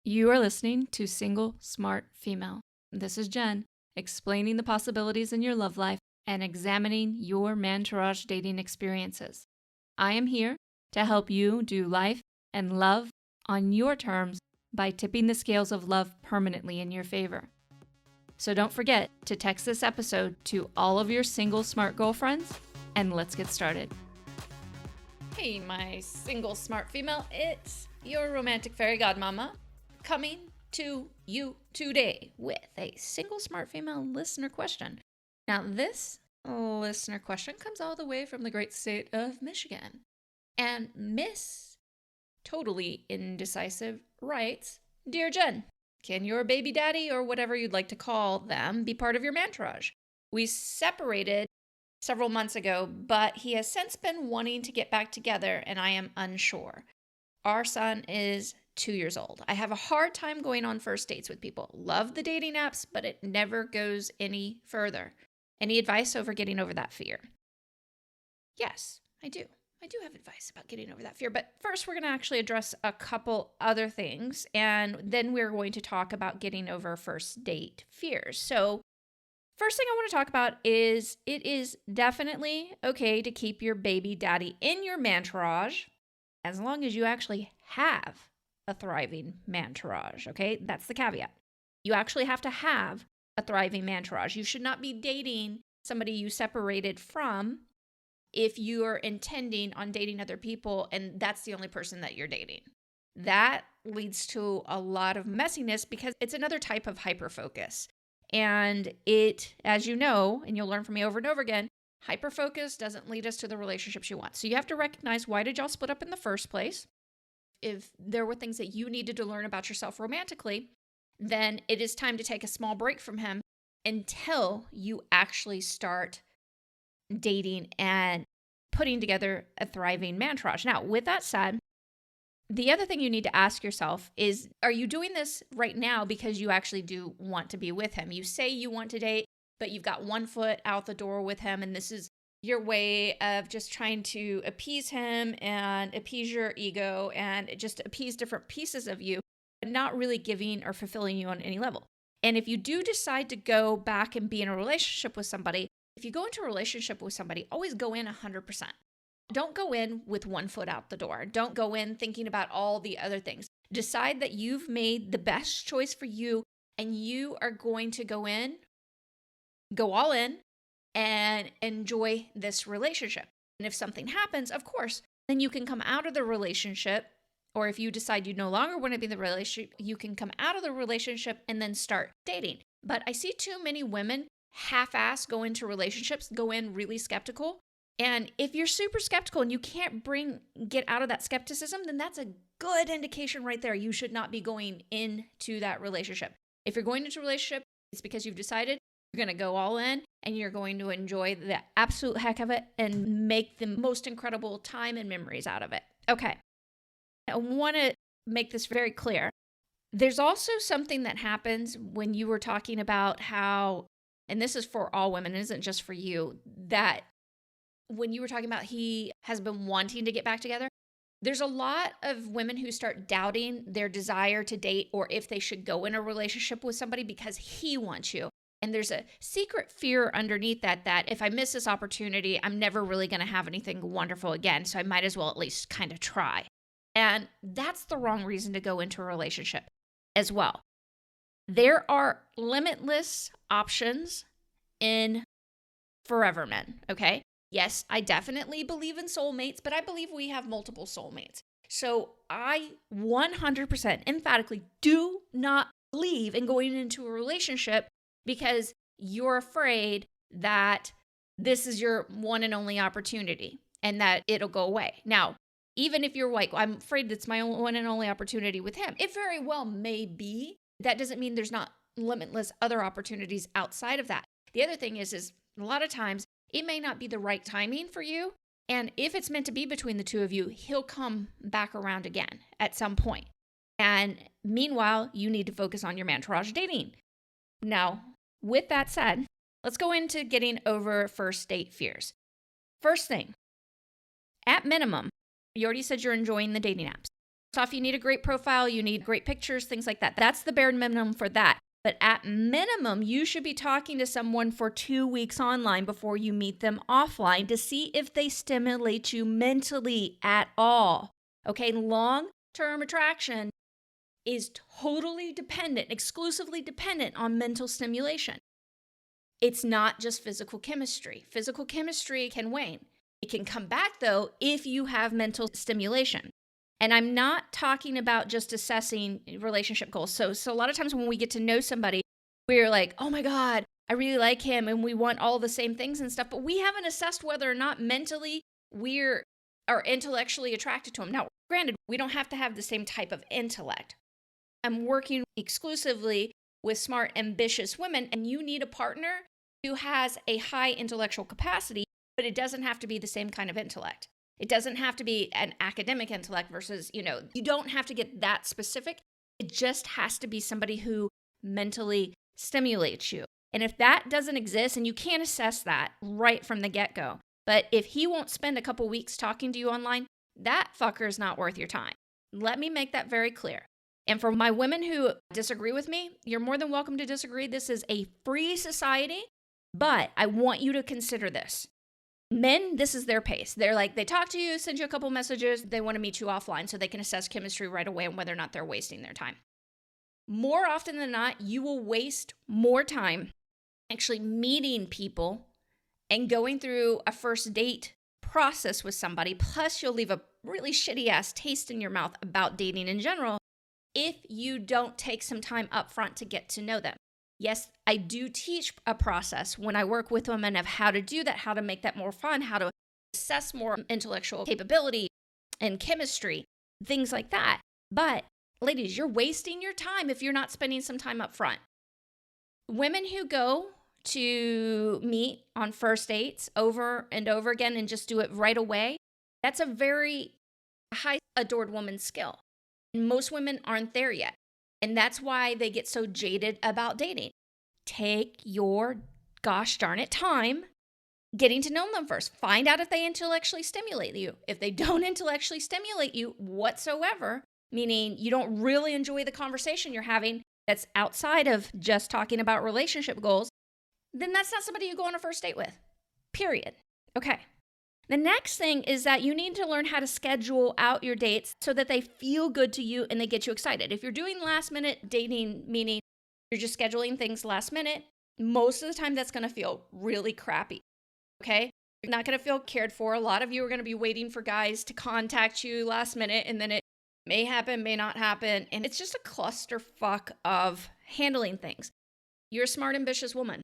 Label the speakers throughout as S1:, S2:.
S1: You are listening to Single Smart Female. This is Jen, explaining the possibilities in your love life and examining your mantourage dating experiences. I am here to help you do life and love on your terms by tipping the scales of love permanently in your favor. So don't forget to text this episode to all of your single smart girlfriends, and let's get started. Hey, my single smart female, it's your romantic fairy godmama coming to you today with a single smart female listener question. Now, this listener question comes all the way from the great state of Michigan. And Miss Totally Indecisive writes, Dear Jen, can your baby daddy, or whatever you'd like to call them, be part of your mantourage? We separated several months ago, but he has since been wanting to get back together, and I am unsure. Our son is 2 years old. I have a hard time going on first dates with people. Love the dating apps, but it never goes any further. Any advice over getting over that fear? Yes, I do. I do have advice about getting over that fear. But first, we're going to actually address a couple other things, and then we're going to talk about getting over first date fears. So first thing I want to talk about is it is definitely okay to keep your baby daddy in your mantourage as long as you actually have a thriving mantourage, okay? That's the caveat. You actually have to have a thriving mantourage. You should not be dating somebody you separated from if you are intending on dating other people and that's the only person that you're dating. That leads to a lot of messiness because it's another type of hyperfocus. And it, as you know, and you'll learn from me over and over again, hyperfocus doesn't lead us to the relationships you want. So you have to recognize, why did y'all split up in the first place? If there were things that you needed to learn about yourself romantically, then it is time to take a small break from him until you actually start dating and putting together a thriving mantourage. Now, with that said, the other thing you need to ask yourself is, are you doing this right now because you actually do want to be with him? You say you want to date, but you've got one foot out the door with him, and this is your way of just trying to appease him and appease your ego and just appease different pieces of you, but not really giving or fulfilling you on any level. And if you do decide to go back and be in a relationship with somebody, if you go into a relationship with somebody, always go in 100%. Don't go in with one foot out the door. Don't go in thinking about all the other things. Decide that you've made the best choice for you and you are going to go all in, and enjoy this relationship. And if something happens, of course, then you can come out of the relationship, or if you decide you no longer want to be in the relationship, you can come out of the relationship and then start dating. But I see too many women half-ass go into relationships, go in really skeptical. And if you're super skeptical and you can't get out of that skepticism, then that's a good indication right there. You should not be going into that relationship. If you're going into a relationship, it's because you've decided you're going to go all in and you're going to enjoy the absolute heck of it and make the most incredible time and memories out of it. Okay. I want to make this very clear. There's also something that happens when you were talking about how, and this is for all women, it isn't just for you, that when you were talking about he has been wanting to get back together, there's a lot of women who start doubting their desire to date or if they should go in a relationship with somebody because he wants you. And there's a secret fear underneath that if I miss this opportunity, I'm never really going to have anything wonderful again. So I might as well at least kind of try. And that's the wrong reason to go into a relationship as well. There are limitless options in forever men, okay? Yes, I definitely believe in soulmates, but I believe we have multiple soulmates. So I 100% emphatically do not believe in going into a relationship because you're afraid that this is your one and only opportunity and that it'll go away. Now, even if you're like, I'm afraid it's my one and only opportunity with him, it very well may be. That doesn't mean there's not limitless other opportunities outside of that. The other thing is a lot of times it may not be the right timing for you. And if it's meant to be between the two of you, he'll come back around again at some point. And meanwhile, you need to focus on your mantourage dating. Now, with that said, let's go into getting over first date fears. First thing, at minimum, you already said you're enjoying the dating apps. off, you need a great profile, you need great pictures, things like that. That's the bare minimum for that. But at minimum, you should be talking to someone for 2 weeks online before you meet them offline to see if they stimulate you mentally at all. Okay, long-term attraction is totally dependent, exclusively dependent on mental stimulation. It's not just physical chemistry. Physical chemistry can wane. It can come back, though, if you have mental stimulation. And I'm not talking about just assessing relationship goals. So a lot of times when we get to know somebody, we're like, oh my God, I really like him and we want all the same things and stuff, but we haven't assessed whether or not mentally we are intellectually attracted to him. Now, granted, we don't have to have the same type of intellect. I'm working exclusively with smart, ambitious women, and you need a partner who has a high intellectual capacity, but it doesn't have to be the same kind of intellect. It doesn't have to be an academic intellect versus, you don't have to get that specific. It just has to be somebody who mentally stimulates you. And if that doesn't exist, and you can't assess that right from the get-go, but if he won't spend a couple weeks talking to you online, that fucker is not worth your time. Let me make that very clear. And for my women who disagree with me, you're more than welcome to disagree. This is a free society, but I want you to consider this. Men, this is their pace. They're like, they talk to you, send you a couple messages, they want to meet you offline so they can assess chemistry right away and whether or not they're wasting their time. More often than not, you will waste more time actually meeting people and going through a first date process with somebody. Plus, you'll leave a really shitty ass taste in your mouth about dating in general if you don't take some time up front to get to know them. Yes, I do teach a process when I work with women of how to do that, how to make that more fun, how to assess more intellectual capability and chemistry, things like that. But ladies, you're wasting your time if you're not spending some time up front. Women who go to meet on first dates over and over again and just do it right away, that's a very high adored woman skill. And most women aren't there yet. And that's why they get so jaded about dating. Take your gosh darn it time getting to know them first. Find out if they intellectually stimulate you. If they don't intellectually stimulate you whatsoever, meaning you don't really enjoy the conversation you're having that's outside of just talking about relationship goals, then that's not somebody you go on a first date with. Period. Okay. The next thing is that you need to learn how to schedule out your dates so that they feel good to you and they get you excited. If you're doing last minute dating, meaning you're just scheduling things last minute, most of the time that's going to feel really crappy. Okay? You're not going to feel cared for. A lot of you are going to be waiting for guys to contact you last minute, and then it may happen, may not happen. And it's just a clusterfuck of handling things. You're a smart, ambitious woman.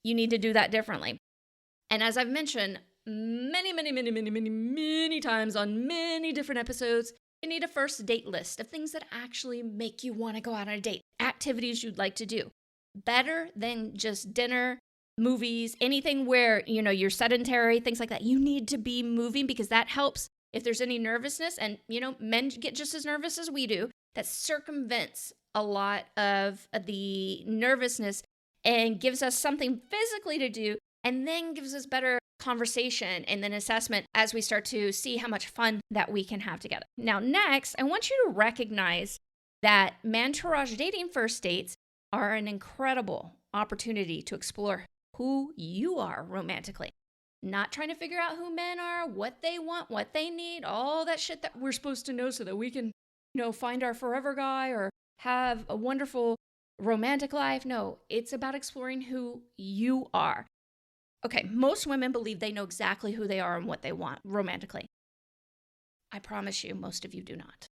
S1: You need to do that differently. And as I've mentioned, many times on many different episodes, you need a first date list of things that actually make you want to go out on a date, activities you'd like to do. Better than just dinner, movies, anything where, you're sedentary, things like that. You need to be moving because that helps if there's any nervousness. And, men get just as nervous as we do. That circumvents a lot of the nervousness and gives us something physically to do, and then gives us better conversation and then assessment as we start to see how much fun that we can have together. Now, next, I want you to recognize that Mantourage dating first dates are an incredible opportunity to explore who you are romantically. Not trying to figure out who men are, what they want, what they need, all that shit that we're supposed to know so that we can, find our forever guy or have a wonderful romantic life. No, it's about exploring who you are. Okay, most women believe they know exactly who they are and what they want romantically. I promise you, most of you do not,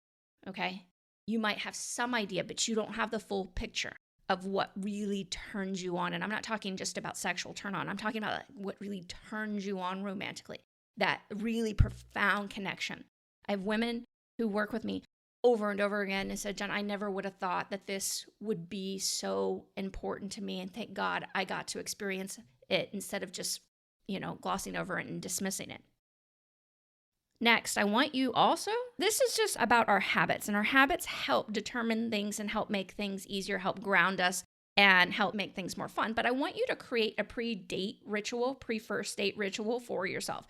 S1: okay? You might have some idea, but you don't have the full picture of what really turns you on. And I'm not talking just about sexual turn on. I'm talking about what really turns you on romantically, that really profound connection. I have women who work with me over and over again and said, Jen, I never would have thought that this would be so important to me. And thank God I got to experience it instead of just, glossing over it and dismissing it. Next, I want you also, this is just about our habits, and our habits help determine things and help make things easier, help ground us, and help make things more fun. But I want you to create a pre-date ritual, pre-first date ritual for yourself.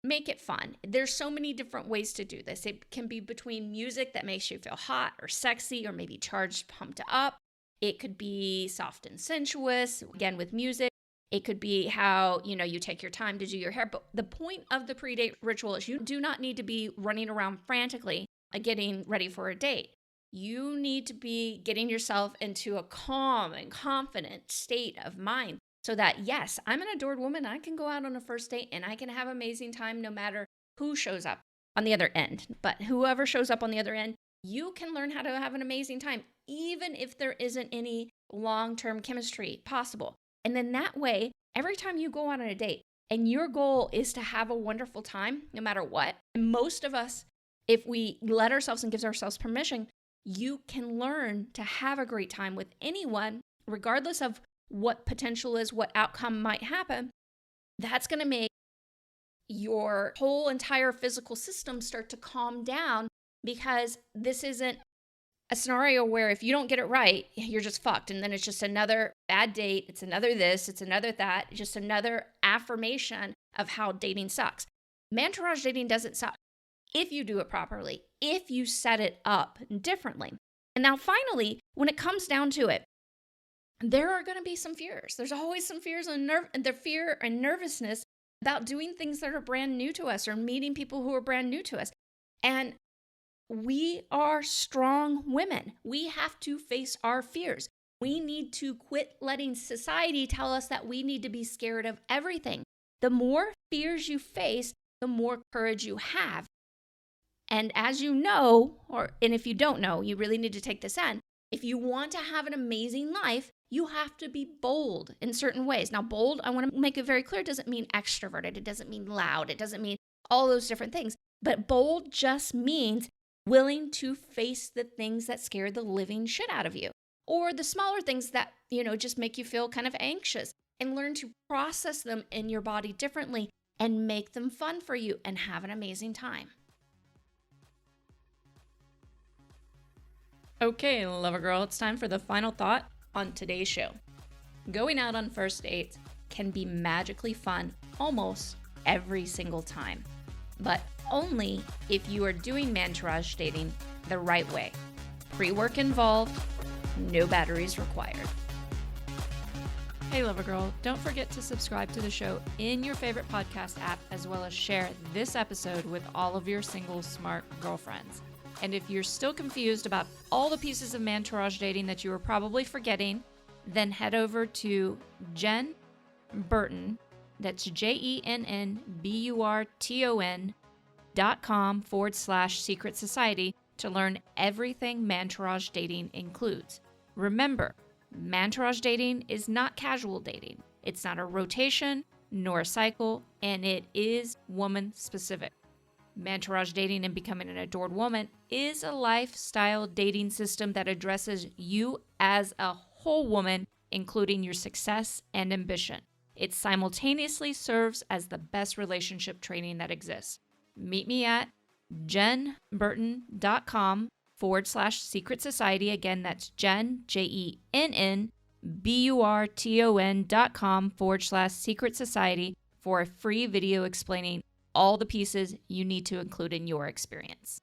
S1: make it fun. There's so many different ways to do this. It can be between music that makes you feel hot or sexy or maybe charged, pumped up. It could be soft and sensuous, again, with music. It could be how, you take your time to do your hair. But the point of the pre-date ritual is you do not need to be running around frantically getting ready for a date. You need to be getting yourself into a calm and confident state of mind so that, yes, I'm an adored woman. I can go out on a first date and I can have amazing time no matter who shows up on the other end. But whoever shows up on the other end, you can learn how to have an amazing time, even if there isn't any long-term chemistry possible. And then that way, every time you go out on a date and your goal is to have a wonderful time, no matter what, and most of us, if we let ourselves and give ourselves permission, you can learn to have a great time with anyone, regardless of what potential is, what outcome might happen. That's going to make your whole entire physical system start to calm down, because this isn't a scenario where if you don't get it right, you're just fucked. And then it's just another bad date. It's another this, it's another that, just another affirmation of how dating sucks. Mantourage dating doesn't suck if you do it properly, if you set it up differently. And now finally, when it comes down to it, there are going to be some fears. There's always some fears and the fear and nervousness about doing things that are brand new to us or meeting people who are brand new to us. And we are strong women. We have to face our fears. We need to quit letting society tell us that we need to be scared of everything. The more fears you face, the more courage you have. And as you know, and if you don't know, you really need to take this in. If you want to have an amazing life, you have to be bold in certain ways. Now, bold, I want to make it very clear, it doesn't mean extroverted. It doesn't mean loud. It doesn't mean all those different things. But bold just means willing to face the things that scare the living shit out of you, or the smaller things that, just make you feel kind of anxious, and learn to process them in your body differently and make them fun for you and have an amazing time. Okay, lover girl, it's time for the final thought on today's show. Going out on first dates can be magically fun almost every single time, but only if you are doing mantourage dating the right way. Pre-work involved, no batteries required. Hey, lover girl, don't forget to subscribe to the show in your favorite podcast app, as well as share this episode with all of your single smart girlfriends. And if you're still confused about all the pieces of mantourage dating that you are probably forgetting, then head over to Jen Burton, that's JenBurton.com/secret society to learn everything mantourage dating includes. Remember, mantourage dating is not casual dating. It's not a rotation nor a cycle, and it is woman specific. Mantourage dating and becoming an adored woman is a lifestyle dating system that addresses you as a whole woman, including your success and ambition. It simultaneously serves as the best relationship training that exists. Meet me at JenBurton.com/secret society. Again, that's Jen, JenBurton.com/secret society for a free video explaining all the pieces you need to include in your experience.